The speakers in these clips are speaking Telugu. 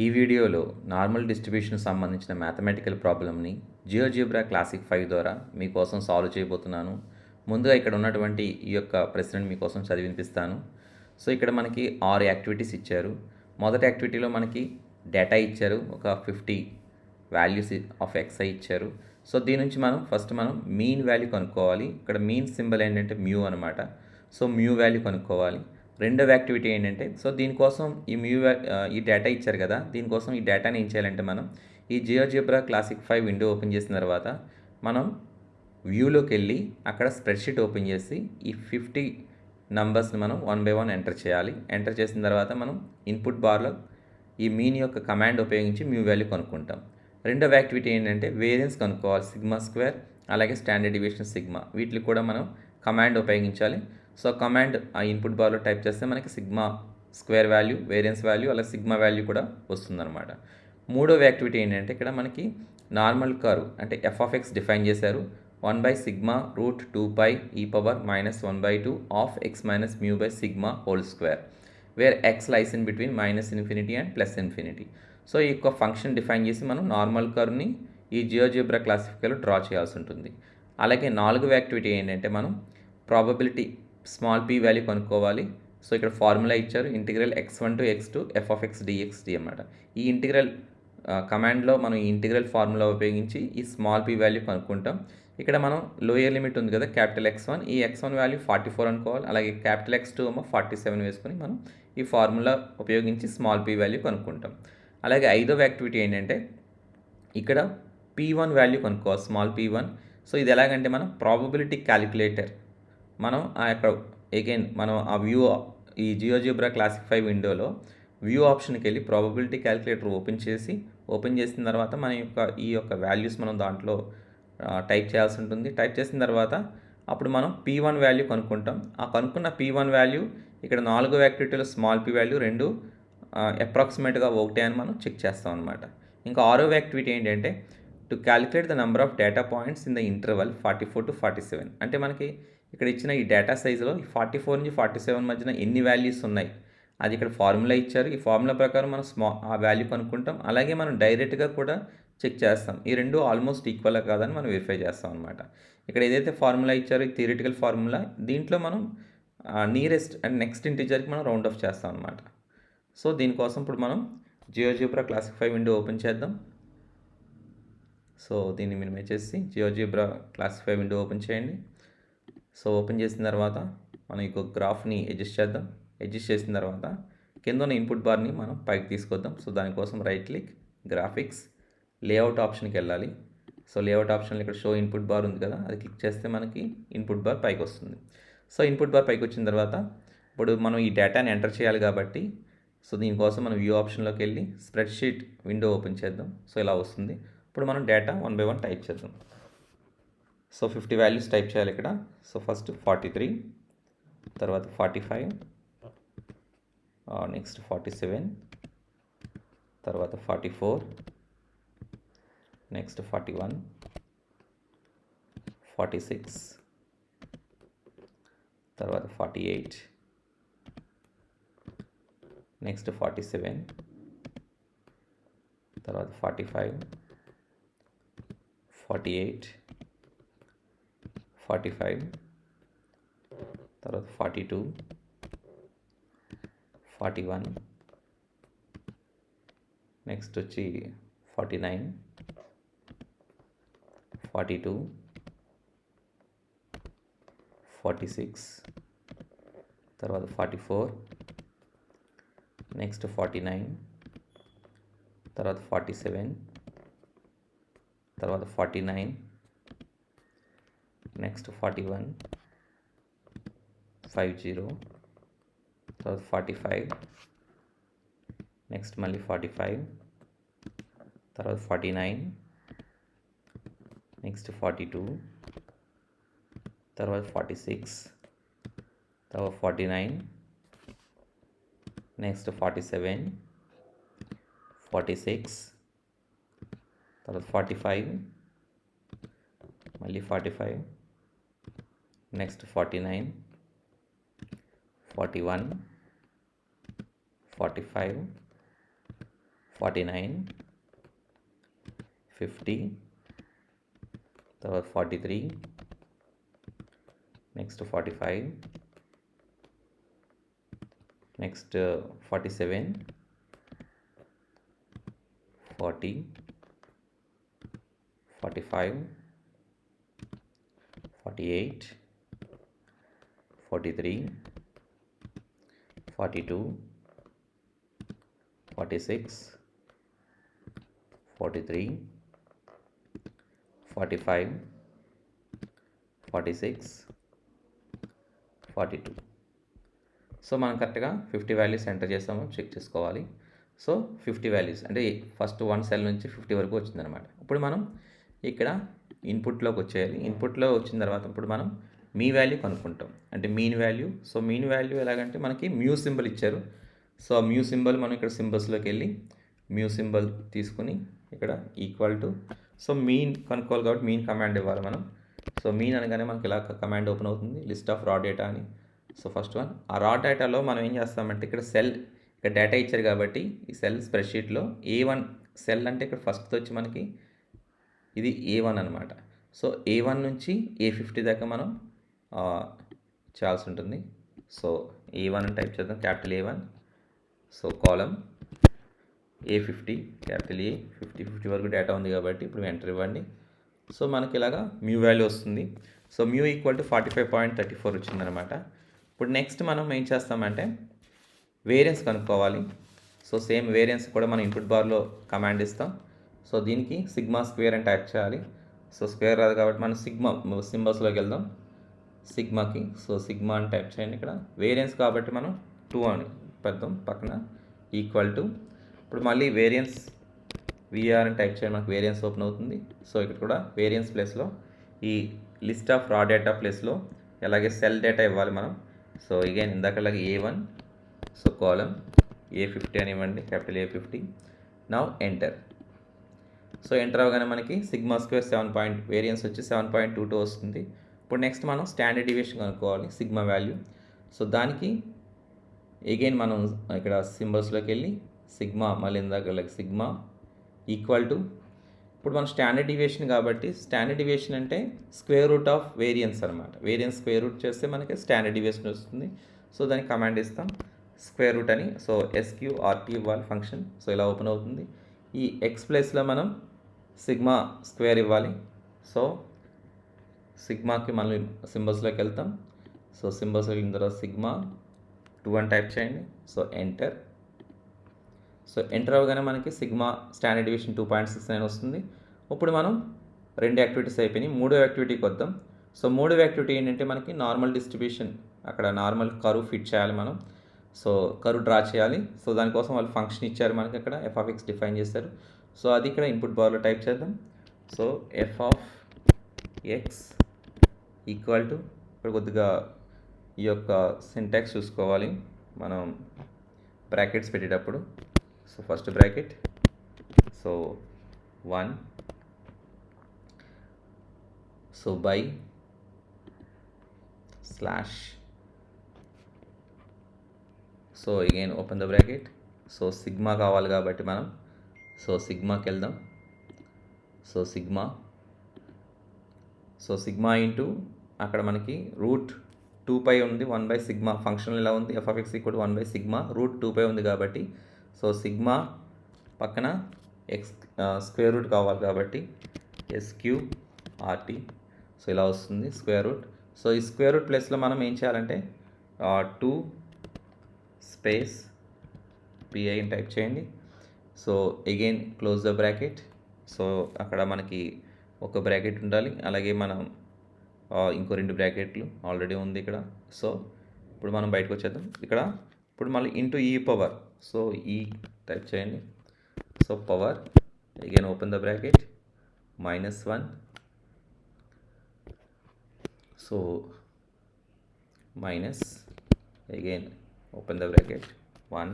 ఈ వీడియోలో నార్మల్ డిస్ట్రిబ్యూషన్ సంబంధించిన మ్యాథమెటికల్ ప్రాబ్లమ్ని జియోజిబ్రా క్లాసిక్ 5 ద్వారా మీకోసం సాల్వ్ చేయబోతున్నాను. ముందుగా ఇక్కడ ఉన్నటువంటి ఈ యొక్క ప్రశ్నను మీకోసం చదివినిపిస్తాను. సో ఇక్కడ మనకి 6 యాక్టివిటీస్ ఇచ్చారు. మొదటి యాక్టివిటీలో మనకి డేటా ఇచ్చారు, ఒక 50 వాల్యూస్ ఆఫ్ xi ఇచ్చారు. సో దీని నుంచి మనం మీన్ వాల్యూ కనుక్కోవాలి. ఇక్కడ మీన్ సింబల్ ఏంటంటే మ్యూ అనమాట. సో మ్యూ వాల్యూ కనుక్కోవాలి. రెండవ యాక్టివిటీ ఏంటంటే, సో దీనికోసం ఈ డేటా ఇచ్చారు కదా, దీనికోసం ఈ డేటాని ఏం చేయాలంటే మనం ఈ జియోజిబ్రా క్లాసిక్ 5 విండో ఓపెన్ చేసిన తర్వాత మనం వ్యూలోకి వెళ్ళి అక్కడ స్ప్రెడ్షీట్ ఓపెన్ చేసి ఈ 50 నంబర్స్ని మనం 1 by 1 ఎంటర్ చేయాలి. ఎంటర్ చేసిన తర్వాత మనం ఇన్పుట్ బార్లో ఈ మీన్ యొక్క కమాండ్ ఉపయోగించి మ్యూ వాల్యూ కనుక్కుంటాం. రెండవ యాక్టివిటీ ఏంటంటే వేరియన్స్ కనుక్కోవాలి. సిగ్మా స్క్వేర్ అలాగే స్టాండర్డ్ డీవియేషన్ సిగ్మా, వీటికి కూడా మనం కమాండ్ ఉపయోగించాలి. సో కమాండ్ ఆ ఇన్పుట్ బార్లో టైప్ చేస్తే మనకి sigma square value, variance value, అలాగే సిగ్మా వాల్యూ కూడా వస్తుందన్నమాట. మూడవ యాక్టివిటీ ఏంటంటే ఇక్కడ మనకి నార్మల్ కర్వ్ అంటే f(x) డిఫైన్ చేశారు. 1/σ√2π e⁻−1/2 of x minus mu by sigma whole square, where x lies in between -∞ and +∞. So ఈ యొక్క ఫంక్షన్ డిఫైన్ చేసి మనం నార్మల్ కర్వ్ని ఈ జియోజిబ్రా క్లాసిఫికర్లో డ్రా చేయాల్సి ఉంటుంది. అలాగే నాలుగవ యాక్టివిటీ ఏంటంటే మనం ప్రాబబిలిటీ స్మాల్ p వాల్యూ కనుక్కోవాలి. సో ఇక్కడ ఫార్ములా ఇచ్చారు, integral x1 to x2 f(x) dx అన్నమాట. ఈ ఇంటిగ్రల్ కమాండ్లో మనం ఈ ఇంటిగ్రల్ ఫార్ములా ఉపయోగించి ఈ స్మాల్ p వాల్యూ కనుక్కుంటాం. ఇక్కడ మనం లోయర్ లిమిట్ ఉంది కదా క్యాపిటల్ X1, ఈ X1 వాల్యూ 44 అనుకోవాలి. అలాగే క్యాపిటల్ X2 47 వేసుకొని మనం ఈ ఫార్ములా ఉపయోగించి స్మాల్ p వాల్యూ కనుక్కుంటాం. అలాగే ఐదవ యాక్టివిటీ ఏంటంటే ఇక్కడ p1 వాల్యూ కనుక్కోవాలి, స్మాల్ p1. సో ఇది ఎలాగంటే మనం ప్రాబబిలిటీ క్యాలిక్యులేటర్ మనం ఆ యొక్క మనం ఆ వ్యూ ఈ జియోజిబ్రా క్లాసిక్ 5 విండోలో వ్యూ ఆప్షన్కి వెళ్ళి ప్రాబబిలిటీ క్యాలిక్యులేటర్ ఓపెన్ చేసిన తర్వాత ఈ యొక్క వాల్యూస్ మనం దాంట్లో టైప్ చేయాల్సి ఉంటుంది. టైప్ చేసిన తర్వాత అప్పుడు మనం p1 వాల్యూ కనుక్కుంటాం. ఆ కనుక్కున్న p1 వాల్యూ ఇక్కడ నాలుగో యాక్టివిటీలో స్మాల్ p వాల్యూ రెండు అప్రాక్సిమేట్గా ఒకటే అని మనం చెక్ చేస్తాం అనమాట. ఇంకా ఆరో యాక్టివిటీ ఏంటంటే to calculate the number of data points in the interval 44 to 47. అంటే మనకి ఇక్కడ ఇచ్చిన ఈ డేటా సైజులో ఈ 44 నుంచి 47 మధ్యన ఎన్ని వాల్యూస్ ఉన్నాయి అది ఇక్కడ ఫార్ములా ఇచ్చారు. ఈ ఫార్ములా ప్రకారం మనం ఆ వాల్యూ కనుక్కుంటాం. అలాగే మనం డైరెక్ట్గా కూడా చెక్ చేస్తాం, ఈ రెండు ఆల్మోస్ట్ ఈక్వల్ కాదని మనం వెరిఫై చేస్తాం అనమాట. ఇక్కడ ఏదైతే ఫార్ములా ఇచ్చారో ఈ థియరిటికల్ ఫార్ములా, దీంట్లో మనం నియరెస్ట్ అండ్ నెక్స్ట్ ఇంటిజర్కి మనం రౌండ్ ఆఫ్ చేస్తాం అనమాట. సో దీనికోసం ఇప్పుడు మనం జియోజిబ్రా క్లాసిక్ 5 విండో ఓపెన్ చేద్దాం. సో దీన్ని మినిమైజ్ చేసి జియోజిబ్రా క్లాసిక్ 5 విండో ఓపెన్ చేయండి. సో ఓపెన్ చేసిన తర్వాత మనం ఈ గ్రాఫ్ని అడ్జస్ట్ చేద్దాం. అడ్జస్ట్ చేసిన తర్వాత కింద ఉన్న ఇన్పుట్ బార్ని మనం పైకి తీసుకొద్దాం. సో దానికోసం రైట్ క్లిక్, గ్రాఫిక్స్, లేఅవుట్ ఆప్షన్కి వెళ్ళాలి. సో లేఅవుట్ ఆప్షన్లో ఇక్కడ షో ఇన్పుట్ బార్ ఉంది కదా, అది క్లిక్ చేస్తే మనకి ఇన్పుట్ బార్ పైకి వస్తుంది. సో ఇన్పుట్ బార్ పైకి వచ్చిన తర్వాత ఇప్పుడు మనం ఈ డేటాని ఎంటర్ చేయాలి కాబట్టి సో దీనికోసం మనం వ్యూ ఆప్షన్లోకి వెళ్ళి స్ప్రెడ్షీట్ విండో ఓపెన్ చేద్దాం. సో ఇలా వస్తుంది. ఇప్పుడు మనం డేటా 1 by 1 టైప్ చేద్దాం. సో 50 వాల్యూస్ టైప్ చేయాలి ఇక్కడ. సో ఫస్ట్ 43, తర్వాత 45, నెక్స్ట్ 47, తర్వాత 44, నెక్స్ట్ 41, 46, తర్వాత 48, నెక్స్ట్ 47, తర్వాత 45, 48, 45, తర్వాత 42, 41, నెక్స్ట్ వచ్చి 49, 42, 46, తర్వాత 44, నెక్స్ట్ 49, తర్వాత 47, తర్వాత 49, నెక్స్ట్ 41, 50, తర్వాత 45, నెక్స్ట్ మళ్ళీ 45, తర్వాత 49, నెక్స్ట్ 42, తర్వాత 46, తర్వాత 49, నెక్స్ట్ 47, 46, తర్వాత 45, మళ్ళీ 45, నెక్స్ట్ 49, 41, 45, 49, 50, తర్వాత 43, నెక్స్ట్ 45, నెక్స్ట్ 47, 40, 45, 48, 43, 42, 46, 43, 45, 46, 42. సో మనం కరెక్ట్గా 50 వాల్యూస్ ఎంటర్ చేస్తాము, చెక్ చేసుకోవాలి. సో 50 వాల్యూస్ అంటే ఫస్ట్ 1 సెల్ నుంచి 50 వరకు వచ్చిందనమాట. ఇప్పుడు మనం ఇక్కడ ఇన్పుట్లోకి వచ్చేయాలి. ఇన్పుట్లో వచ్చిన తర్వాత ఇప్పుడు మనం మీ వాల్యూ కనుక్కుంటాం, అంటే mean value. So mean value ఎలాగంటే మనకి మ్యూ సింబల్ ఇచ్చారు. సో మ్యూ సింబల్ మనం ఇక్కడ సింబల్స్లోకి వెళ్ళి మ్యూ సింబల్ తీసుకుని ఇక్కడ ఈక్వల్ టు, సో మీన్ కనుక్కోవాలి కాబట్టి మీన్ కమాండ్ ఇవ్వాలి మనం. సో మీన్ అనగానే మనకి ఇలా కమాండ్ ఓపెన్ అవుతుంది, లిస్ట్ ఆఫ్ రా డేటా అని. సో ఫస్ట్ వన్, ఆ రా డేటాలో మనం ఏం చేస్తామంటే ఇక్కడ సెల్, ఇక్కడ డేటా ఇచ్చారు కాబట్టి ఈ సెల్ స్ప్రెడ్షీట్లో A1 సెల్ అంటే ఇక్కడ ఫస్ట్ వచ్చి మనకి ఇది A1 అనమాట. సో A1 నుంచి A50 దాకా మనం చేయాల్సి ఉంటుంది. సో A1 అని టైప్ చేద్దాం, capital A1. So column A50, capital A, 50 వరకు డేటా ఉంది కాబట్టి ఇప్పుడు ఎంటర్ ఇవ్వండి. సో మనకి ఇలాగా మ్యూ వాల్యూ వస్తుంది. సో మ్యూ ఈక్వల్ టు 45.34 వచ్చిందనమాట. ఇప్పుడు నెక్స్ట్ మనం ఏం చేస్తామంటే వేరియన్స్ కనుక్కోవాలి. సో సేమ్ వేరియన్స్ కూడా మనం ఇన్పుట్ బార్లో కమాండ్ ఇస్తాం. సో దీనికి సిగ్మా స్క్వేర్ అని టైప్ చేయాలి. సో స్క్వేర్ రాదు కాబట్టి మనం సిగ్మా సింబల్స్లోకి వెళ్దాం, సిగ్మాకి. సో సిగ్మా అని టైప్ చేయండి. ఇక్కడ వేరియన్స్ కాబట్టి మనం 2 అని పెడదాం పక్కన, ఈక్వల్ టు. ఇప్పుడు మళ్ళీ వేరియన్స్ విఆర్ అని టైప్ చేయండి, మనకు వేరియన్స్ ఓపెన్ అవుతుంది. సో ఇక్కడ కూడా వేరియన్స్ ప్లేస్లో ఈ లిస్ట్ ఆఫ్ రా డేటా ప్లేస్లో అలాగే సెల్ డేటా ఇవ్వాలి మనం. సో అగైన్ ఇందాకలాగే A1, సో కాలం A50 అని ఇవ్వండి, capital A50. Now enter. So enter అవగానే మనకి సిగ్మా స్క్వేర్ 7 వేరియన్స్ వచ్చి 7.22 వస్తుంది. ఇప్పుడు నెక్స్ట్ మనం స్టాండర్డ్ డివియేషన్ కనుక్కోవాలి, సిగ్మా వాల్యూ. సో దానికి అగైన్ మనం ఇక్కడ సింబల్స్లోకి వెళ్ళి సిగ్మా, మళ్ళీ ఇందాక సిగ్మా ఈక్వల్ టు, ఇప్పుడు మనం స్టాండర్డ్ డివియేషన్ కాబట్టి స్టాండర్డ్ డివియేషన్ అంటే స్క్వేర్ రూట్ ఆఫ్ వేరియన్స్ అనమాట. వేరియన్స్ స్క్వేర్ రూట్ చేస్తే మనకి స్టాండర్డ్ డివియేషన్ వస్తుంది. సో దానికి కమాండ్ ఇస్తాం స్క్వేర్ రూట్ అని. సో SQRT ఇవ్వాలి ఫంక్షన్. సో ఇలా ఓపెన్ అవుతుంది. ఈ ఎక్స్ ప్లేస్లో మనం సిగ్మా స్క్వేర్ ఇవ్వాలి. సో సిగ్మాకి మనం సింబల్స్లోకి వెళ్తాం. సో సింబల్స్ వెళ్ళిన తర్వాత సిగ్మా 2 అని టైప్ చేయండి. So enter. సో ఎంటర్ అవ్వగానే మనకి సిగ్మా స్టాండర్డ్ డివియేషన్ 2.69 వస్తుంది. ఇప్పుడు మనం 2 యాక్టివిటీస్ అయిపోయినాయి, 3వ యాక్టివిటీకి వద్దాం. సో 3వ యాక్టివిటీ ఏంటంటే మనకి నార్మల్ డిస్ట్రిబ్యూషన్, అక్కడ నార్మల్ కర్వ్ ఫిట్ చేయాలి మనం. సో కర్వ్ డ్రా చేయాలి. సో దానికోసం వాళ్ళు ఫంక్షన్ ఇచ్చారు మనకి, అక్కడ f(x) డిఫైన్ చేశారు. సో అది ఇక్కడ ఇన్పుట్ బార్లో టైప్ చేద్దాం. సో f(x) ఈక్వల్ టు, ఇక్కడ కొద్దిగా ఈ యొక్క సింటాక్స్ చూసుకోవాలి మనం బ్రాకెట్స్ పెట్టేటప్పుడు. So first bracket, so 1, so by slash, so again open the bracket. So sigma కావాలి కాబట్టి మనం సో సిగ్మాకి వెళ్దాం. సో సిగ్మా ఇంటూ అక్కడ మనకి రూట్ 2π ఉంది, 1 సిగ్మా. ఫంక్షన్ ఇలా ఉంది, f(x) ఈక్వల్ 1 సిగ్మా, రూట్ 2π ఉంది కాబట్టి సో సిగ్మా పక్కన ఎక్స్ స్క్వేర్ రూట్ కావాలి కాబట్టి SQRT. సో ఇలా వస్తుంది స్క్వేర్ రూట్. సో ఈ స్క్వేర్ రూట్ ప్లేస్లో మనం ఏం చేయాలంటే 2 స్పేస్ PI అని టైప్ చేయండి. So again close the bracket. So అక్కడ మనకి ఒక బ్రాకెట్ ఉండాలి, అలాగే మనం ఇంకో 2 బ్రాకెట్లు ఆల్రెడీ ఉంది ఇక్కడ. సో ఇప్పుడు మనం బయటకు వచ్చేద్దాం. ఇక్కడ ఇప్పుడు మళ్ళీ ఇంటూ ఈ పవర్, సో ఈ టైప్ చేయండి. So power again open the bracket -1. So minus again open the bracket 1,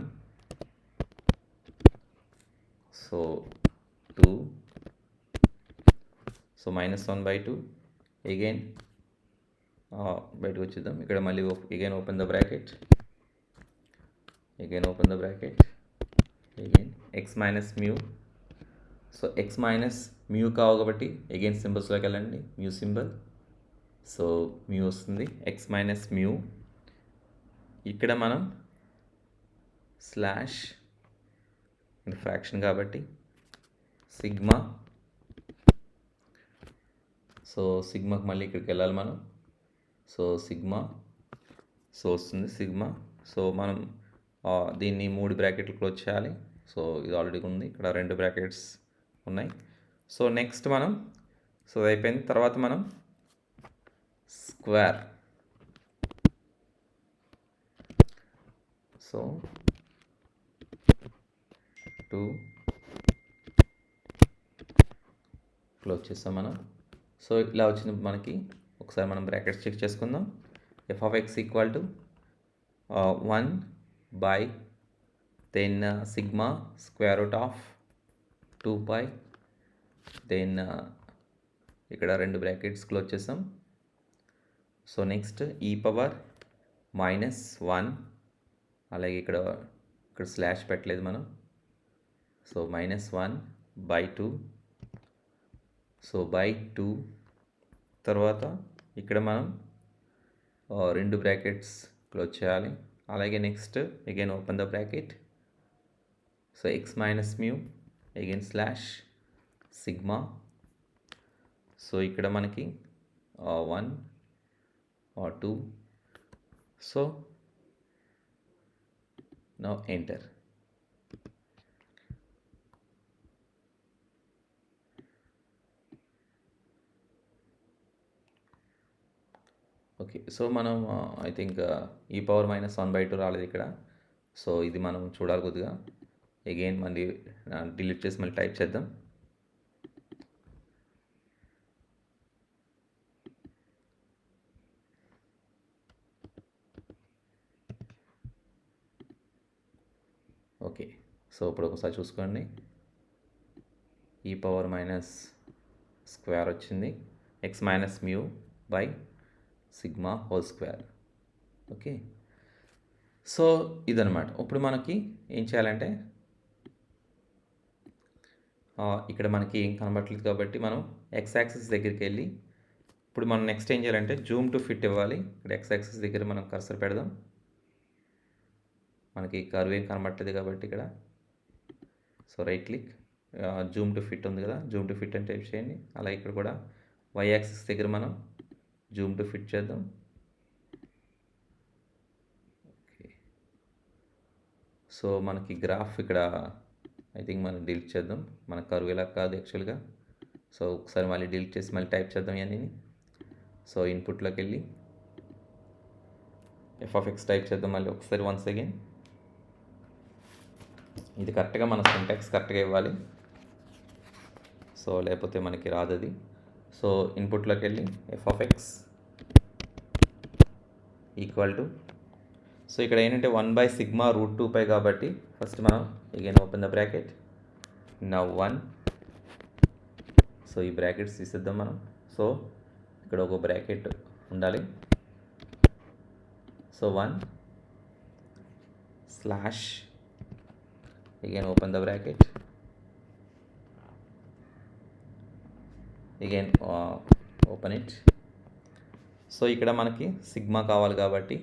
so 2, so -1/2 again బయటకు వచ్చేద్దాం. ఇక్కడ మళ్ళీ again open the bracket, again X minus mu. So x minus mu కావు కాబట్టి అగైన్ సింబల్స్లోకి వెళ్ళండి, మ్యూ సింబల్. సో మ్యూ వస్తుంది, ఎక్స్ మైనస్ మ్యూ. ఇక్కడ మనం స్లాష్ ఫ్రాక్షన్ కాబట్టి సిగ్మా. సో సిగ్మాకి మళ్ళీ ఇక్కడికి వెళ్ళాలి మనం. సో సిగ్మా, సో వస్తుంది సిగ్మా. సో మనం దీన్ని 3 బ్రాకెట్లు క్లోజ్ చేయాలి. సో ఇది ఆల్రెడీ ఉంది, ఇక్కడ 2 బ్రాకెట్స్ ఉన్నాయి. సో నెక్స్ట్ మనం, సో అయిపోయింది. తర్వాత మనం స్క్వేర్. సో 2 క్లోజ్ చేస్తాం మనం. సో ఇలా వచ్చింది మనకి. ఒకసారి మనం బ్రాకెట్స్ చెక్ చేసుకుందాం. F of X equal to 1 by then sigma square root of 2 pi then ఇక్కడ 2 బ్రాకెట్స్ క్లోజ్ చేస్తాం. సో నెక్స్ట్ ఈ పవర్ మైనస్ 1, అలాగే ఇక్కడ స్లాష్ పెట్టలేదు మనం. So -1 by 2. సో బై 2 తర్వాత ఇక్కడ మనం 2 బ్రాకెట్స్ క్లోజ్ చేయాలి. అలాగే next again open the bracket. So x minus mu again slash sigma. So ఇక్కడ మనకి 1 or 2. So now enter. Okay, so మనం ఐ థింక్ ఈ పవర్ -1/2 రాలేదు ఇక్కడ. సో ఇది మనం చూడాలి కొద్దిగా. అగైన్ మళ్ళీ డిలీట్ చేసి మళ్ళీ టైప్ చేద్దాం. ఓకే, సో ఇప్పుడు ఒకసారి చూసుకోండి. ఈ పవర్ మైనస్ స్క్వేర్ వచ్చింది, X minus mu by sigma whole square. Okay, so ఇదనమాట. ఇప్పుడు మనకి ఏం చేయాలంటే ఇక్కడ మనకి ఏం కనబట్టలేదు కాబట్టి మనం ఎక్స్ యాక్సిస్ దగ్గరికి వెళ్ళి ఇప్పుడు మనం నెక్స్ట్ ఏం చేయాలంటే జూమ్ టు ఫిట్ ఇవ్వాలి. ఇక్కడ ఎక్స్ యాక్సిస్ దగ్గర మనం కర్సర్ పెడదాం. మనకి కర్వ్ ఏం కనబట్టలేదు కాబట్టి ఇక్కడ. So right click, zoom to fit ఉంది కదా, జూమ్ టు ఫిట్ అని టైప్ చేయండి. అలాగే ఇక్కడ కూడా వై యాక్సిస్ దగ్గర మనం జూమ్ టు ఫిట్ చేద్దాం. ఓకే, సో మనకి గ్రాఫ్ ఇక్కడ ఐ థింక్ మనం డిలీట్ చేద్దాం. మన కర్వ్ ఇలా కాదు యాక్చువల్గా. సో ఒకసారి మళ్ళీ డిలీట్ చేసి మళ్ళీ టైప్ చేద్దాం ఇవన్నీ. సో ఇన్పుట్లోకి వెళ్ళి ఎఫ్ ఆఫ్ ఎక్స్ టైప్ చేద్దాం మళ్ళీ ఒకసారి వన్స్ అగైన్. ఇది కరెక్ట్గా మన సింటాక్స్ కరెక్ట్గా ఇవ్వాలి. సో లేకపోతే మనకి రాదు అది. సో ఇన్పుట్లోకి వెళ్ళి F of X equal to, so ఇక్కడ ఏంటంటే 1/σ√2π కాబట్టి ఫస్ట్ మనం again open the bracket. Now 1. So ఈ బ్రాకెట్స్ తీసేద్దాం మనం. సో ఇక్కడ ఒక బ్రాకెట్ ఉండాలి. So 1 slash again open the bracket. Again open it. So ఇక్కడ మనకి సిగ్మా కావాలి కాబట్టి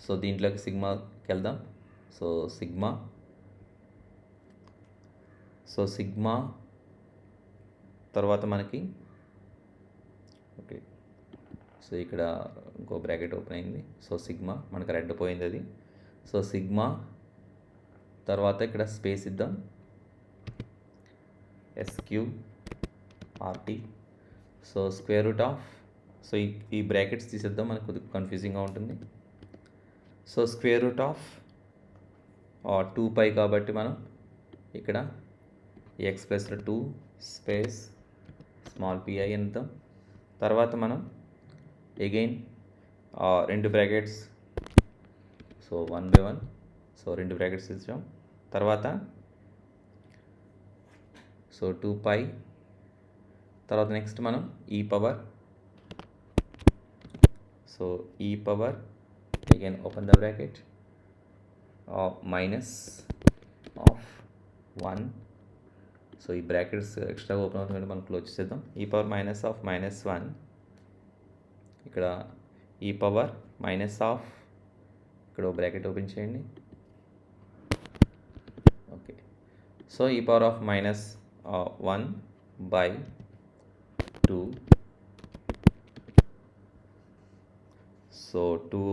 సో దీంట్లోకి సిగ్మాకి వెళ్దాం. సో సిగ్మా, సో సిగ్మా తర్వాత మనకి ఓకే, సో ఇక్కడ ఇంకో బ్రాకెట్ ఓపెన్ అయింది. సో సిగ్మా మనకు రెడ్ పోయింది అది. సో సిగ్మా తర్వాత ఇక్కడ స్పేస్ ఇద్దాం, SQRT. So square root of, so ఈ బ్రాకెట్స్ తీసేద్దాం, మనకు కొద్దిగా కన్ఫ్యూజింగ్గా ఉంటుంది. సో స్క్వేర్ రూట్ ఆఫ్ 2π కాబట్టి మనం ఇక్కడ X plus 2 space small pi అని ఇద్దాం. తర్వాత మనం again 2 brackets, so 1/1. So 2 brackets ఇచ్చాం. తర్వాత సో 2π. తర్వాత నెక్స్ట్ మనం ఈ పవర్, సో ఈ power again open the bracket, minus of 1. So ఈ బ్రాకెట్స్ ఎక్స్ట్రా ఓపెన్ అవుతుంది, మనం క్లోజ్ చేద్దాం. ఈ పవర్ మైనస్ ఆఫ్ మైనస్ 1, ఇక్కడ ఈ పవర్ మైనస్ ఆఫ్, ఇక్కడ బ్రాకెట్ ఓపెన్ చేయండి. ఓకే, సో ఈ పవర్ ఆఫ్ మైనస్ 1/2. సో 2,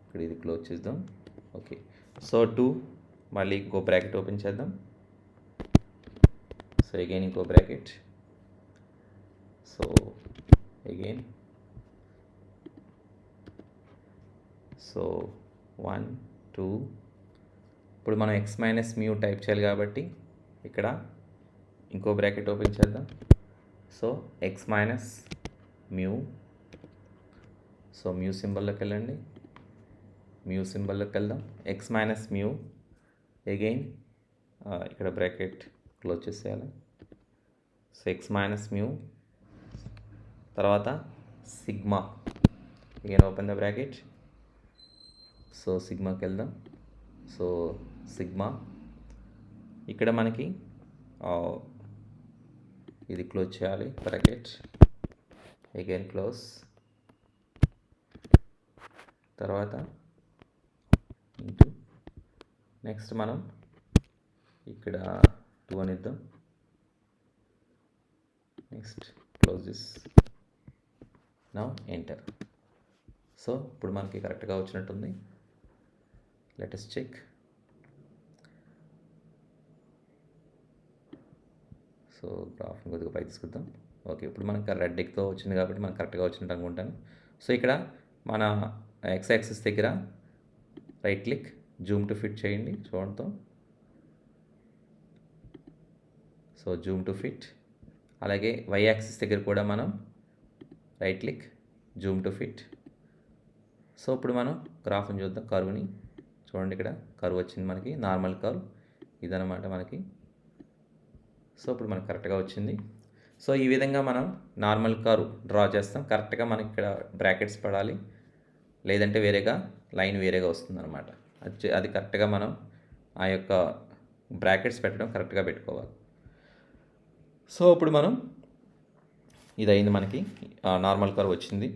ఇక్కడ ఇది క్లోజ్ చేద్దాం. ఓకే, సో 2, మళ్ళీ ఇంకో బ్రాకెట్ ఓపెన్ చేద్దాం. సో అగైన్ ఇంకో బ్రాకెట్. So again, so 1, 2. ఇప్పుడు మనం ఎక్స్ మైనస్ మ్యూ టైప్ చేయాలి కాబట్టి ఇక్కడ ఇంకో బ్రాకెట్ ఓపెన్ చేద్దాం. So x minus mu. So mu సింబల్లోకి వెళ్ళండి, మ్యూ సింబల్లోకి వెళ్దాం. ఎక్స్ మైనస్ మ్యూ, అగైన్ ఇక్కడ బ్రాకెట్ క్లోజ్ చేసేయాలి. సో ఎక్స్ మైనస్ మ్యూ, తర్వాత sigma, again open the bracket. So సిగ్మాకి వెళ్దాం. సో సిగ్మా, ఇక్కడ మనకి ఇది క్లోజ్ చేయాలి బ్రాకెట్, అగైన్ క్లోజ్. తర్వాత ఇంటూ, నెక్స్ట్ మనం ఇక్కడ 2 అని ఇద్దాం. Next close this, now enter. So ఇప్పుడు మనకి కరెక్ట్గా వచ్చినట్టుంది. Let us check. So graph కొద్దిగా పై తీసుకుందాం. ఓకే, ఇప్పుడు మనకి రెడ్ ఎక్తో వచ్చింది కాబట్టి మనకు కరెక్ట్గా వచ్చినట్టు అనుకుంటాను. సో ఇక్కడ మన ఎక్స్ యాక్సిస్ దగ్గర right click, zoom to fit చేయండి చూడంతో. So zoom to fit. అలాగే వై యాక్సిస్ దగ్గర కూడా మనం right click, zoom to fit. So ఇప్పుడు మనం గ్రాఫ్ని చూద్దాం, కర్వ్ని చూడండి. ఇక్కడ కర్వ్ వచ్చింది మనకి, నార్మల్ కర్వ్ ఇదనమాట మనకి. సో ఇప్పుడు మనకు కరెక్ట్గా వచ్చింది. సో ఈ విధంగా మనం నార్మల్ కర్వ్ డ్రా చేస్తాం. కరెక్ట్గా మనకి ఇక్కడ బ్రాకెట్స్ పడాలి, లేదంటే వేరేగా లైన్ వేరేగా వస్తుంది అనమాట. అది కరెక్ట్గా మనం ఆ యొక్క బ్రాకెట్స్ పెట్టడం కరెక్ట్గా పెట్టుకోవాలి. సో ఇప్పుడు మనం ఇది అయింది, మనకి నార్మల్ కర్వ్ వచ్చింది.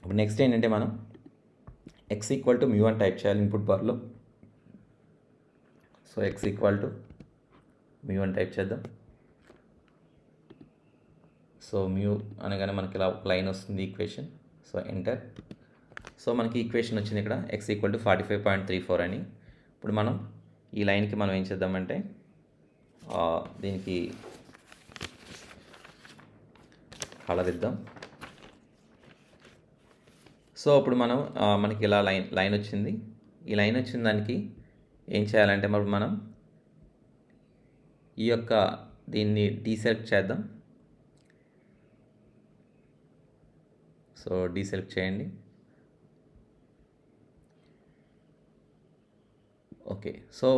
ఇప్పుడు నెక్స్ట్ ఏంటంటే మనం ఎక్స్ ఈక్వల్ టు మ్యూ అని టైప్ చేయాలి ఇన్పుట్ బార్లో. So X equal to mu అని టైప్ చేద్దాం. సో మ్యూ అనగానే మనకి ఇలా ఒక లైన్ వస్తుంది ఈక్వేషన్. So enter. సో మనకి ఈక్వేషన్ వచ్చింది ఇక్కడ ఎక్స్ ఈక్వల్ టు 45.34 అని. ఇప్పుడు మనం ఈ లైన్కి మనం ఏం చేద్దామంటే దీనికి కలర్ ఇద్దాం. సో ఇప్పుడు మనం మనకి ఇలా లైన్ వచ్చింది. ఈ లైన్ వచ్చిన దానికి ఏం చేయాలంటే మరి మనం ఈ యొక్క దీన్ని డీసెలెక్ట్ చేద్దాం. సో డీసెలెక్ట్ చేయండి. ఓకే, సో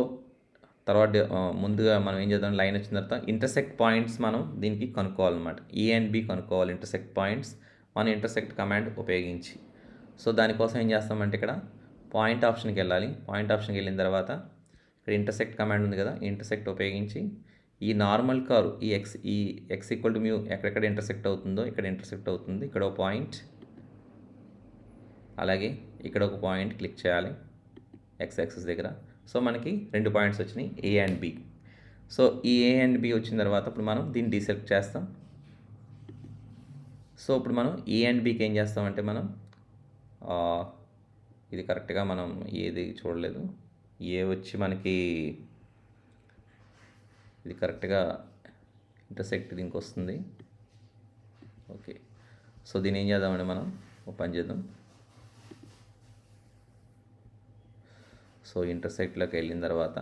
తర్వాత ముందుగా మనం ఏం చేద్దాం, లైన్ వచ్చిన తర్వాత ఇంటర్సెక్ట్ పాయింట్స్ మనం దీనికి కనుక్కోవాలన్నమాట. ఏ అండ్ బి కనుక్కోవాలి ఇంటర్సెక్ట్ పాయింట్స్ మనం ఇంటర్సెక్ట్ కమాండ్ ఉపయోగించి. సో దానికోసం ఏం చేస్తామంటే ఇక్కడ పాయింట్ ఆప్షన్కి వెళ్ళాలి. పాయింట్ ఆప్షన్కి వెళ్ళిన తర్వాత ఇక్కడ ఇంటర్సెక్ట్ కమాండ్ ఉంది కదా, ఇంటర్సెక్ట్ ఉపయోగించి ఈ నార్మల్ కర్వ్ ఈ ఎక్స్ ఈక్వల్ టు మ్యూ ఎక్కడెక్కడ ఇంటర్సెక్ట్ అవుతుందో ఇక్కడ ఇంటర్సెక్ట్ అవుతుంది. ఇక్కడ ఒక పాయింట్, అలాగే ఇక్కడ ఒక పాయింట్ క్లిక్ చేయాలి ఎక్స్ యాక్సిస్ దగ్గర. సో మనకి 2 పాయింట్స్ వచ్చినాయి, ఏ అండ్ బి. సో ఈ ఏ అండ్ బి వచ్చిన తర్వాత ఇప్పుడు మనం దీన్ని డీసెలెక్ట్ చేస్తాం. సో ఇప్పుడు మనం ఏ అండ్ బికి ఏం చేస్తామంటే మనం ఇది కరెక్ట్గా మనం ఏది చూడలేదు, ఏ వచ్చి మనకి ఇది కరెక్ట్గా ఇంటర్సెక్ట్ దీనికి వస్తుంది. ఓకే, సో దీన్ని ఏం చేద్దామంటే మనం ఓపెన్ చేద్దాం. సో ఇంటర్సెక్ట్లోకి వెళ్ళిన తర్వాత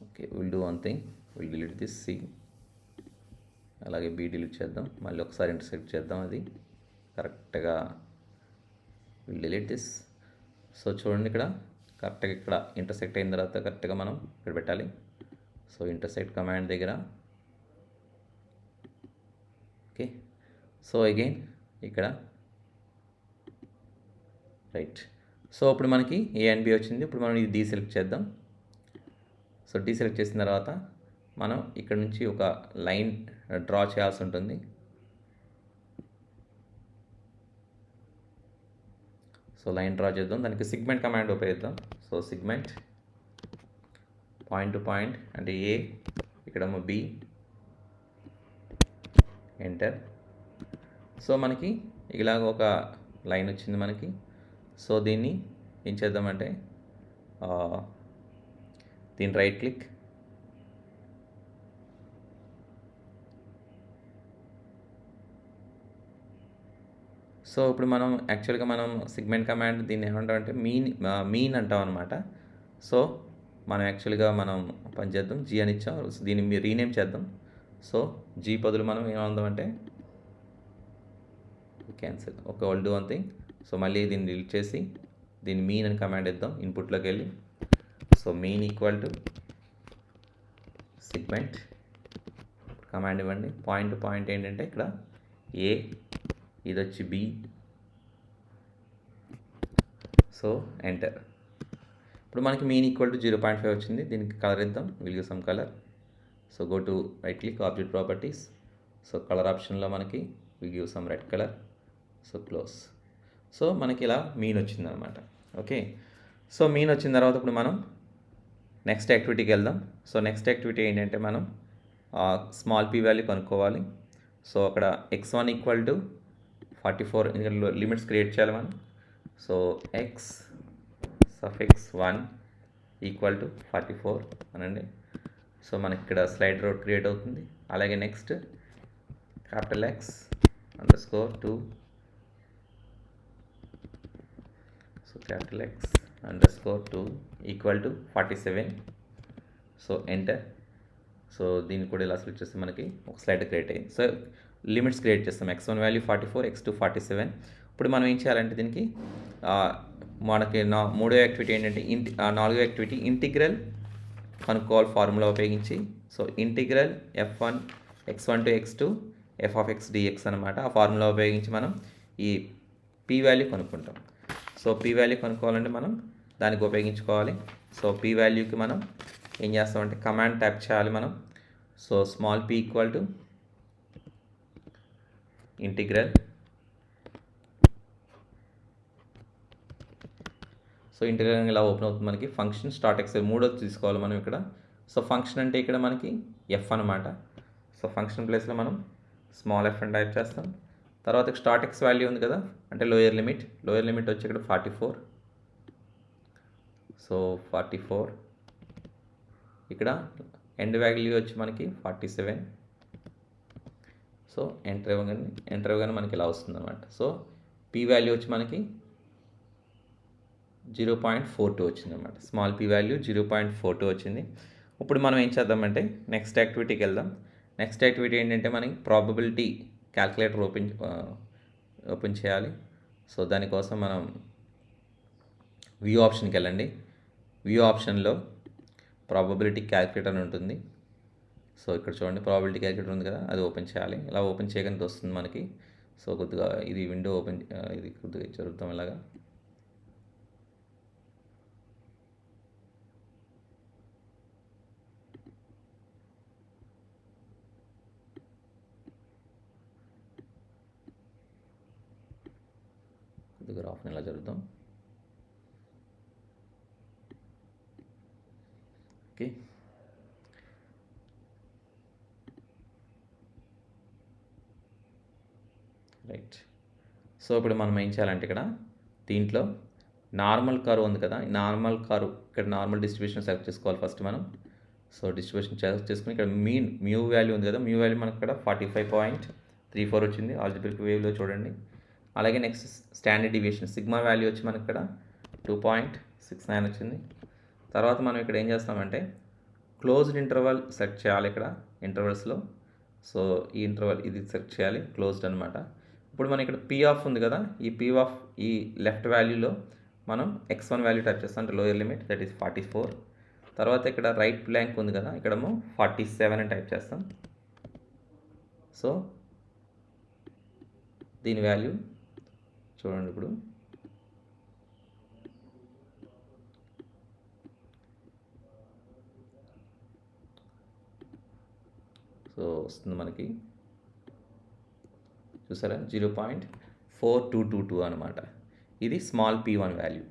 okay, we'll do one thing, we'll delete this C, అలాగే బి డిలీట్ చేద్దాం. మళ్ళీ ఒకసారి ఇంటర్సెక్ట్ చేద్దాం, అది కరెక్ట్గా విల్ డిలీట్ దిస్. సో చూడండి ఇక్కడ కరెక్ట్గా ఇక్కడ ఇంటర్సెక్ట్ అయిన తర్వాత కరెక్ట్గా మనం ఇక్కడ పెట్టాలి. సో ఇంటర్సెక్ట్ కమాండ్ దగ్గర ఓకే. సో అగైన్ ఇక్కడ రైట్. సో ఇప్పుడు మనకి ఏ అండ్ బి వచ్చింది. ఇప్పుడు మనం ఇది డీసెలెక్ట్ చేద్దాం. సో డీసెలెక్ట్ చేసిన తర్వాత మనం ఇక్కడ నుంచి ఒక లైన్ డ్రా చేయాల్సి ఉంటుంది. సో లైన్ డ్రా చేద్దాం. దానికి సిగ్మెంట్ కమాండ్ ఉపయోగిద్దాం. So segment point to point అంటే ఏ, ఇక్కడేమో బి, ఎంటర్. సో మనకి ఇలాగ ఒక లైన్ వచ్చింది మనకి. సో దీన్ని ఏం చేద్దామంటే దీని రైట్ క్లిక్, సో ఇప్పుడు మనం యాక్చువల్గా మనం సిగ్మెంట్ కమాండ్ దీన్ని ఏమంటామంటే మీన్ అంటాం అనమాట. సో మనం యాక్చువల్గా మనం పని చేద్దాం, జీ అని ఇచ్చాం. దీన్ని మీరు రీనేమ్ చేద్దాం. సో జీ బదులు మనం ఏమందామంటే క్యాన్సిల్, ఒక all do one thing. So మళ్ళీ దీన్ని డిలీట్ చేసి దీన్ని మీన్ అని కమాండ్ ఇద్దాం ఇన్పుట్లోకి వెళ్ళి. So mean equal to segment command ఇవ్వండి. పాయింట్ టు పాయింట్ ఏంటంటే ఇక్కడ ఏ, ఇది వచ్చి బి. So enter. ఇప్పుడు మనకి మీన్ ఈక్వల్ టు 0.5 వచ్చింది. దీనికి కలర్ ఇద్దాం, will give some colour. So go to right click, object properties. So colour ఆప్షన్లో మనకి will give some red colour. So close. So మనకి ఇలా మీన్ వచ్చిందనమాట. ఓకే. సో మీన్ వచ్చిన తర్వాత ఇప్పుడు మనం నెక్స్ట్ యాక్టివిటీకి వెళ్దాం. సో నెక్స్ట్ యాక్టివిటీ ఏంటంటే మనం స్మాల్ పీ వాల్యూ కనుక్కోవాలి. సో అక్కడ x1 ఈక్వల్ టు 44, ఎందుకంటే లిమిట్స్ క్రియేట్ చేయాలి మనం. So x suffix 1 equal to 44 అనండి. సో మనకి ఇక్కడ స్లైడ్ రోడ్ క్రియేట్ అవుతుంది. అలాగే next capital X underscore 2. So capital X underscore 2 equal to 47. So enter. So దీన్ని కూడా ఇలా సెలెక్ట్ చేస్తే మనకి ఒక స్లైడ్ క్రియేట్ అయ్యింది. సో లిమిట్స్ క్రియేట్ చేస్తాం. x1 value 44, x2 47. ఇప్పుడు మనం ఏం చేయాలంటే దీనికి మనకి మూడో యాక్టివిటీ ఏంటంటే నాలుగో యాక్టివిటీ ఇంటిగ్రల్ కనుక్కోవాలి ఫార్ములా ఉపయోగించి. So integral f1 x1 to x2 f of x dx అనమాట. ఆ ఫార్ములా ఉపయోగించి మనం ఈ p వాల్యూ కనుక్కుంటాం. సో p వాల్యూ కనుక్కోవాలంటే మనం దానికి ఉపయోగించుకోవాలి. సో p వాల్యూకి మనం ఏం చేస్తామంటే కమాండ్ టైప్ చేయాలి మనం. So small p equal to integral. So integral ఇలా ఓపెన్ అవుతుంది మనకి. ఫంక్షన్ స్టార్ట్ ఎక్సెల్ మూడోది తీసుకోవాలి మనం ఇక్కడ. సో ఫంక్షన్ అంటే ఇక్కడ మనకి ఎఫ్ అనమాట. సో ఫంక్షన్ ప్లేస్లో మనం స్మాల్ ఎఫ్ అని టైప్ చేస్తాం. తర్వాత స్టార్ట్ ఎక్స్ వాల్యూ ఉంది కదా, అంటే లోయర్ లిమిట్ వచ్చి ఇక్కడ 44. సో 44. ఇక్కడ ఎండ్ వాల్యూ వచ్చి మనకి 47. సో ఎంటర్ ఇవ్వగానే మనకి ఇలా వస్తుంది అనమాట. సో పీ వాల్యూ వచ్చి మనకి 0.42 వచ్చింది అనమాట. స్మాల్ పీ వాల్యూ 0.42 వచ్చింది. ఇప్పుడు మనం ఏం చేద్దామంటే నెక్స్ట్ యాక్టివిటీకి వెళ్దాం. నెక్స్ట్ యాక్టివిటీ ఏంటంటే మనకి ప్రాబబిలిటీ క్యాల్కులేటర్ ఓపెన్ చేయాలి. సో దానికోసం మనం వ్యూ ఆప్షన్కి వెళ్ళండి. వ్యూ ఆప్షన్లో ప్రాబబిలిటీ క్యాల్కులేటర్ అని ఉంటుంది. సో ఇక్కడ చూడండి, ప్రాబబిలిటీ క్యాల్కులేటర్ ఉంది కదా, అది ఓపెన్ చేయాలి. ఇలా ఓపెన్ చేయగానే వస్తుంది మనకి. సో కొద్దిగా ఇది విండో ఇది కొద్దిగా జరుగుతాం ఇలాగా. కొద్దిగా ఆఫ్ ఇలా జరుగుతాం. ఓకే. రైట్. సో ఇప్పుడు మనం ఏం చేయాలంటే ఇక్కడ దీంట్లో నార్మల్ కర్వ్ ఉంది కదా, ఈ నార్మల్ కర్వ్ ఇక్కడ నార్మల్ డిస్ట్రిబ్యూషన్ సెలెక్ట్ చేసుకోవాలి ఫస్ట్ మనం. సో డిస్ట్రిబ్యూషన్ సెలెక్ట్ చేసుకుని ఇక్కడ మ్యూ వాల్యూ ఉంది కదా, మ్యూ వాల్యూ మనకి ఇక్కడ 45.34 వచ్చింది ఆల్జిబ్రిక్ వేవ్లో చూడండి. అలాగే next standard deviation sigma value వచ్చి మనకి ఇక్కడ 2.69 వచ్చింది. తర్వాత మనం ఇక్కడ ఏం చేస్తామంటే క్లోజ్డ్ ఇంటర్వల్ సెలెక్ట్ చేయాలి ఇక్కడ ఇంటర్వల్స్లో. సో ఈ ఇంటర్వల్ ఇది సెలెక్ట్ చేయాలి, క్లోజ్డ్ అనమాట. ఇప్పుడు మనం ఇక్కడ పీ ఆఫ్ ఉంది కదా, ఈ పీ ఆఫ్ ఈ లెఫ్ట్ వాల్యూలో మనం x1 వాల్యూ టైప్ చేస్తాం, అంటే లోయర్ లిమిట్ దట్ ఈస్ 44. తర్వాత ఇక్కడ రైట్ బ్లాంక్ ఉంది కదా, ఇక్కడేమో 47 అని టైప్ చేస్తాం. సో దీని వాల్యూ చూడండి ఇప్పుడు వస్తుంది మనకి, చూసారా 0.4222 అనమాట. ఇది స్మాల్ p1 వాల్యూ.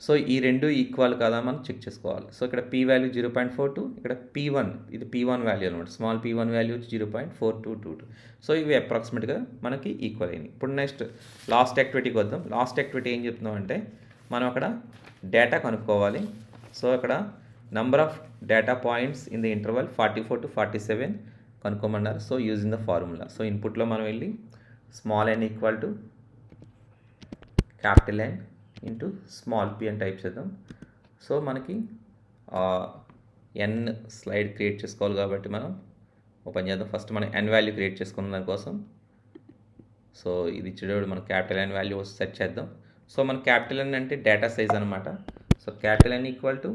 సో ఈ రెండు ఈక్వల్ కదా మనం చెక్ చేసుకోవాలి. సో ఇక్కడ p వాల్యూ 0.42, ఇక్కడ p1 ఇది p1 వాల్యూ అనమాట. స్మాల్ p1 వాల్యూ వచ్చి 0.4222. సో ఇవి అప్రాక్సిమేట్గా మనకి ఈక్వల్ అయినాయి. ఇప్పుడు నెక్స్ట్ లాస్ట్ యాక్టివిటీకి వద్దాం. లాస్ట్ యాక్టివిటీ ఏం చెప్తున్నాం అంటే మనం అక్కడ డేటా కనుక్కోవాలి. సో అక్కడ number of data points in the interval 44 to 47 కనుక్కోమన్నారు. So using the formula. So ఇన్పుట్లో మనం వెళ్ళి small n equal to capital N into small p అని టైప్ చేద్దాం. సో మనకి n స్లైడ్ క్రియేట్ చేసుకోవాలి కాబట్టి మనం ఓపెన్ చేద్దాం. ఫస్ట్ మనం n వాల్యూ క్రియేట్ చేసుకున్న దానికోసం సో ఇది ఇచ్చేటప్పుడు మనం క్యాపిటల్ N వాల్యూ సెట్ చేద్దాం. సో మన క్యాపిటల్ N అంటే డేటా సైజ్ అనమాట. So capital N equal to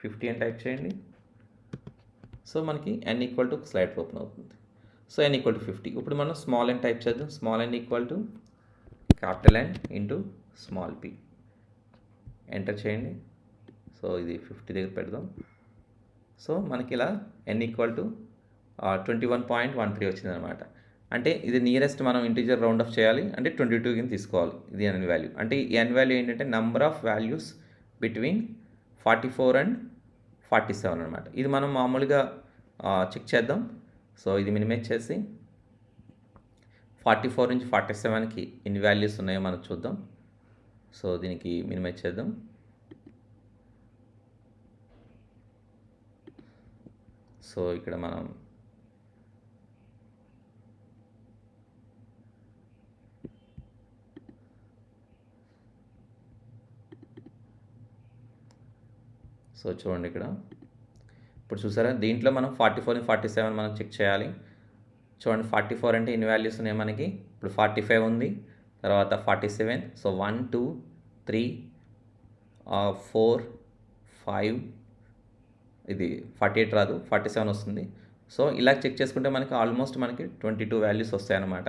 50 అని టైప్ చేయండి. సో మనకి n equal to slide open అవుతుంది. So n equal to 50. ఇప్పుడు మనం స్మాల్ n టైప్ చేద్దాం. Small n equal to capital N into small p enter చేయండి. సో ఇది 50 దగ్గర పెడదాం. సో మనకి ఇలా n ఈక్వల్ టు 21.13 వచ్చింది అనమాట. అంటే ఇది నియరెస్ట్ మనం ఇంటీజర్ రౌండ్ ఆఫ్ చేయాలి అంటే 22 కింద తీసుకోవాలి ఇది n వాల్యూ. అంటే ఈ n వాల్యూ ఏంటంటే number of values between 44 and 47 అనమాట. ఇది మనం మామూలుగా చెక్ చేద్దాం. సో ఇది మినిమైజ్ చేసి 44 నుంచి 47కి ఎన్ని వాల్యూస్ ఉన్నాయో మనం చూద్దాం. సో దీనికి మినిమైజ్ చేద్దాం. సో ఇక్కడ మనం సో చూడండి ఇక్కడ ఇప్పుడు చూసారా దీంట్లో మనం 44 and 47 మనం చెక్ చేయాలి. చూడండి 44 అంటే ఎన్ని వాల్యూస్ ఉన్నాయి మనకి, ఇప్పుడు 45 ఉంది, తర్వాత 47. సో 1 2 3 4 5 ఇది 48 రాదు 47 వస్తుంది. సో ఇలా చెక్ చేసుకుంటే మనకి ఆల్మోస్ట్ మనకి 22 వాల్యూస్ వస్తాయన్నమాట.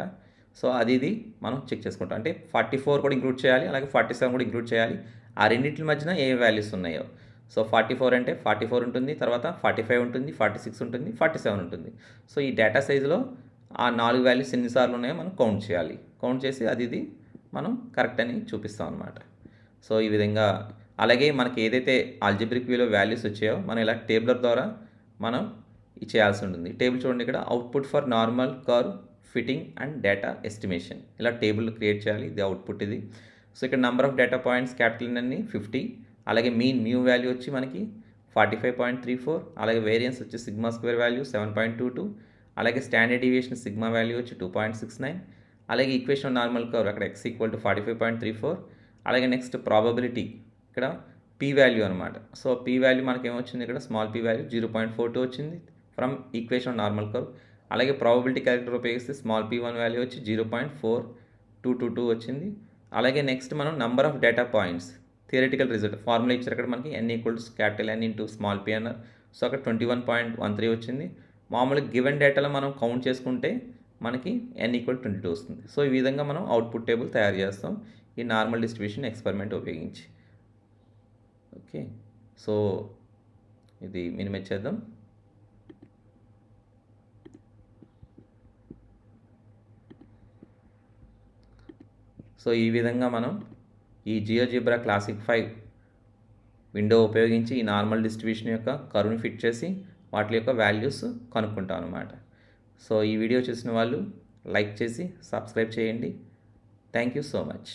సో ఇది మనం చెక్ చేసుకుంటాం. అంటే 44 కూడా ఇంక్లూడ్ చేయాలి, అలాగే 47 కూడా ఇంక్లూడ్ చేయాలి. ఆ రెండింటి మధ్యన ఏ వాల్యూస్ ఉన్నాయో. సో 44 అంటే 44 ఉంటుంది, తర్వాత 45 ఉంటుంది, 46 ఉంటుంది, 47 ఉంటుంది. సో ఈ డేటా సైజులో ఆ 4 వాల్యూస్ ఎన్నిసార్లు ఉన్నాయో మనం కౌంట్ చేయాలి. కౌంట్ చేసి ఇది మనం కరెక్ట్ అని చూపిస్తాం అనమాట. సో ఈ విధంగా అలాగే మనకి ఏదైతే ఆల్జిబ్రిక్ వ్యూలో వాల్యూస్ వచ్చాయో మనం ఇలా టేబులర్ ద్వారా మనం చేయాల్సి ఉంటుంది. టేబుల్ చూడండి ఇక్కడ output for normal curve fitting and data estimation ఇలా టేబుల్ క్రియేట్ చేయాలి. ఇది అవుట్పుట్ ఇది. సో ఇక్కడ number of data points capital అన్ని 50, అలాగే మీన్ మ్యూ వాల్యూ వచ్చి మనకి 45.34, అలాగే వేరియన్స్ వచ్చి సిగ్మా స్క్వేర్ వాల్యూ 7.22, అలాగే స్టాండర్డ్ డీవియేషన్ సిగ్మా వాల్యూ వచ్చి 2.69, అలాగే ఈక్వేషన్ నార్మల్ కర్వ్ అక్కడ x ఈక్వల్ టు 45.34, అలాగే నెక్స్ట్ ప్రాబబిలిటీ ఇక్కడ p వాల్యూ అనమాట. సో p వాల్యూ మనకి ఏమొచ్చింది ఇక్కడ స్మాల్ p వాల్యూ 0.42 వచ్చింది ఫ్రమ్ ఈక్వేషన్ నార్మల్ కర్వ్. అలాగే ప్రాబబిలిటీ క్యాలిక్యులేటర్ ఉపయోగిస్తే స్మాల్ p1 వాల్యూ వచ్చి 0.4222 వచ్చింది. అలాగే నెక్స్ట్ మనం number of data points theoretical result formula ఇచ్చారు అక్కడ మనకి n equals capital N into small p అన్నారు. సో అక్కడ 21.13 వచ్చింది. మామూలుగా గివెన్ డేటాలో మనం కౌంట్ చేసుకుంటే మనకి n ఈక్వల్ 22 వస్తుంది. సో ఈ విధంగా మనం అవుట్పుట్ టేబుల్ తయారు చేస్తాం ఈ నార్మల్ డిస్ట్రిబ్యూషన్ ఎక్స్పెరిమెంట్ ఉపయోగించి. ఓకే, సో ఇది మినిమైజ్ చేద్దాం. సో ఈ విధంగా మనం ఈ జియోజిబ్రా క్లాసిక్ 5 విండో ఉపయోగించి ఈ నార్మల్ డిస్ట్రిబ్యూషన్ యొక్క కర్వ్ని ఫిట్ చేసి వాటి యొక్క వాల్యూస్ కనుక్కుంటాం అన్నమాట. సో ఈ వీడియో చూసిన వాళ్ళు లైక్ చేసి సబ్స్క్రైబ్ చేయండి. Thank you so much.